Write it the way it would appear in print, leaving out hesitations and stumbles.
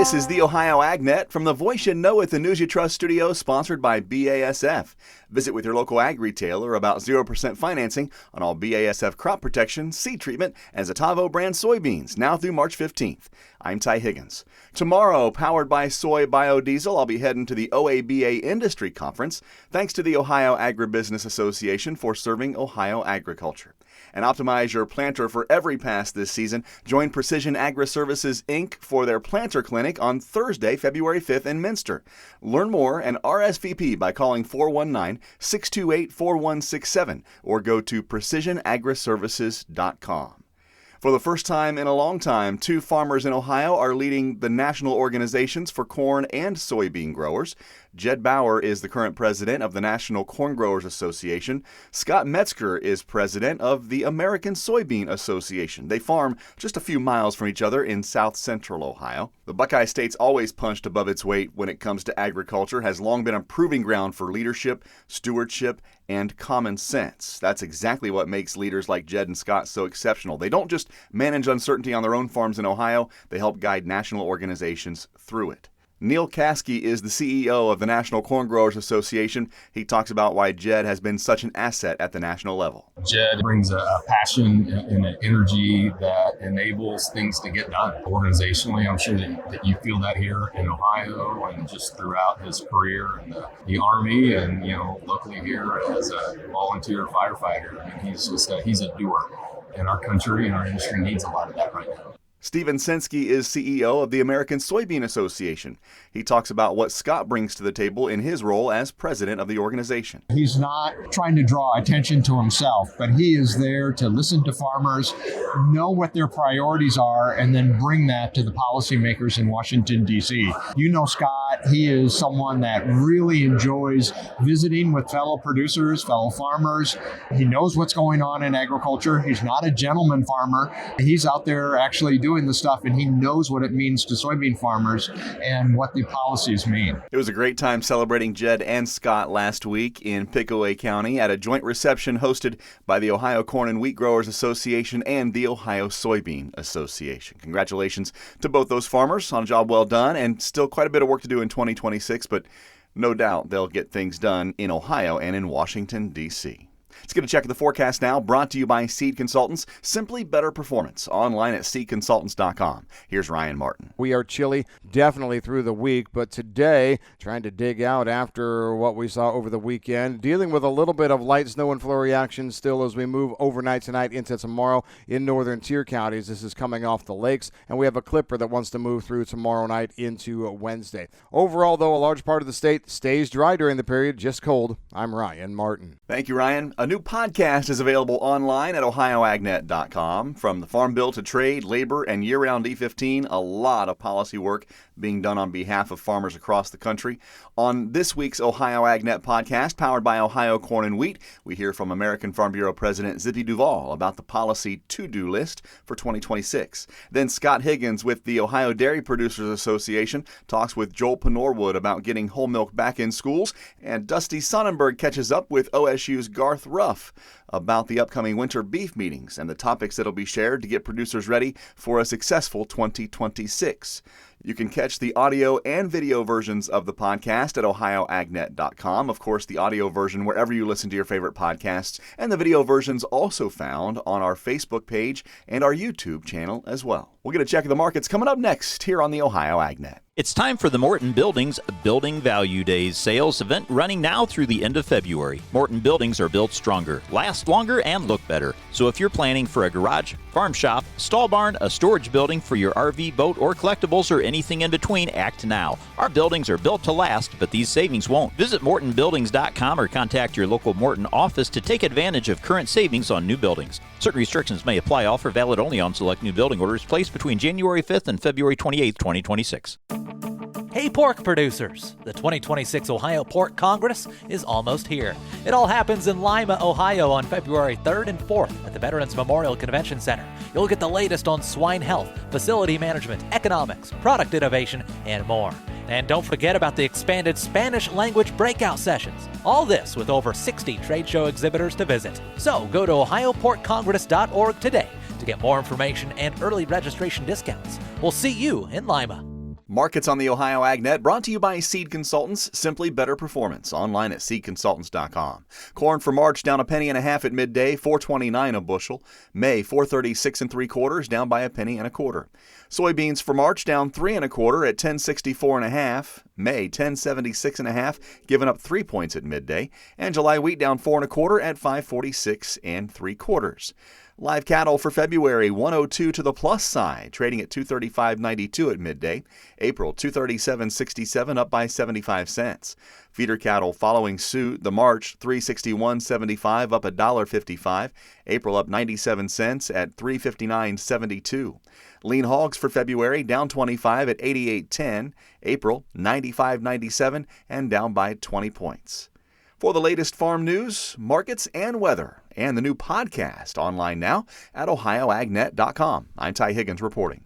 This is the Ohio AgNet from the Voice You Know It, the News You Trust studio, sponsored by BASF. Visit with your local ag retailer about 0% financing on all BASF crop protection, seed treatment, and Zatavo brand soybeans, now through March 15th. I'm Ty Higgins. Tomorrow, powered by soy biodiesel, I'll be heading to the OABA Industry Conference, thanks to the Ohio Agribusiness Association for serving Ohio agriculture. And optimize your planter for every pass this season. Join Precision Agri-Services, Inc. for their planter clinic on Thursday, February 5th in Minster. Learn more and RSVP by calling 419-628-4167 or go to precisionagriservices.com. For the first time in a long time, 2 farmers in Ohio are leading the national organizations for corn and soybean growers. Jed Bauer is the current president of the National Corn Growers Association. Scott Metzger is president of the American Soybean Association. They farm just a few miles from each other in south central Ohio. The Buckeye State's always punched above its weight when it comes to agriculture, has long been a proving ground for leadership, stewardship, and common sense. That's exactly what makes leaders like Jed and Scott so exceptional. They don't just manage uncertainty on their own farms in Ohio, they help guide national organizations through it. Neil Caskey is the CEO of the National Corn Growers Association. He talks about why Jed has been such an asset at the national level. Jed brings a passion and an energy that enables things to get done. Organizationally, I'm sure that you feel that here in Ohio and just throughout his career in the Army and, locally here as a volunteer firefighter. I mean, he's a doer. And our country and our industry needs a lot of that right now. Stephen Sensky is CEO of the American Soybean Association. He talks about what Scott brings to the table in his role as president of the organization. He's not trying to draw attention to himself, but he is there to listen to farmers, know what their priorities are, and then bring that to the policymakers in Washington, D.C. You know Scott, he is someone that really enjoys visiting with fellow producers, fellow farmers. He knows what's going on in agriculture. He's not a gentleman farmer. He's out there actually doing the stuff, and he knows what it means to soybean farmers and what the policies mean. It was a great time celebrating Jed and Scott last week in Pickaway County at a joint reception hosted by the Ohio Corn and Wheat Growers Association and the Ohio Soybean Association. Congratulations to both those farmers on a job well done, and still quite a bit of work to do in 2026, but no doubt they'll get things done in Ohio and in Washington, D.C. Let's get a check of the forecast now, brought to you by Seed Consultants. Simply better performance. Online at seedconsultants.com. Here's Ryan Martin. We are chilly definitely through the week, but today, trying to dig out after what we saw over the weekend, dealing with a little bit of light snow and flurry action still as we move overnight tonight into tomorrow in northern tier counties. This is coming off the lakes, and we have a clipper that wants to move through tomorrow night into Wednesday. Overall, though, a large part of the state stays dry during the period, just cold. I'm Ryan Martin. Thank you, Ryan. A new podcast is available online at ohioagnet.com. From the Farm Bill to trade, labor, and year-round E15, a lot of policy work being done on behalf of farmers across the country. On this week's Ohio AgNet podcast, powered by Ohio Corn and Wheat, we hear from American Farm Bureau President Zippy Duvall about the policy to-do list for 2026. Then Scott Higgins with the Ohio Dairy Producers Association talks with Joel Panorwood about getting whole milk back in schools, and Dusty Sonnenberg catches up with OSU's Garth Ruff about the upcoming winter beef meetings and the topics that'll be shared to get producers ready for a successful 2026. You can catch the audio and video versions of the podcast at ohioagnet.com. Of course, the audio version wherever you listen to your favorite podcasts, and the video version's also found on our Facebook page and our YouTube channel as well. We'll get a check of the markets coming up next here on the Ohio AgNet. It's time for the Morton Buildings Building Value Days sales event running now through the end of February. Morton buildings are built stronger, last longer, and look better. So if you're planning for a garage, farm shop, stall barn, a storage building for your RV, boat, or collectibles, or anything in between, act now. Our buildings are built to last, but these savings won't. Visit MortonBuildings.com or contact your local Morton office to take advantage of current savings on new buildings. Certain restrictions may apply. Offer valid only on select new building orders placed between January 5th and February 28th, 2026. Hey pork producers! The 2026 Ohio Pork Congress is almost here. It all happens in Lima, Ohio on February 3rd and 4th at the Veterans Memorial Convention Center. You'll get the latest on swine health, facility management, economics, product innovation, and more. And don't forget about the expanded Spanish language breakout sessions. All this with over 60 trade show exhibitors to visit. So go to ohioporkcongress.org today to get more information and early registration discounts. We'll see you in Lima. Markets on the Ohio AgNet brought to you by Seed Consultants, simply better performance. Online at seedconsultants.com. Corn for March down 1.50 at midday, $4.29 a bushel. May 4.36 3/4, down by 1.25 cents. Soybeans for March down 3 1/4 at 10.64 1/2. May 10.76 1/2, giving up 3 points at midday. And July wheat down 4 1/4 at 5.46 3/4. Live cattle for February, 102 to the plus side, trading at 235.92 at midday. April, 237.67, up by 75 cents. Feeder cattle following suit. The March, 361.75, up $1.55. April up 97 cents at 359.72. Lean hogs for February, down 25 at 88.10. April, 95.97, and down by 20 points. For the latest farm news, markets, and weather, and the new podcast online now at ohioagnet.com. I'm Ty Higgins reporting.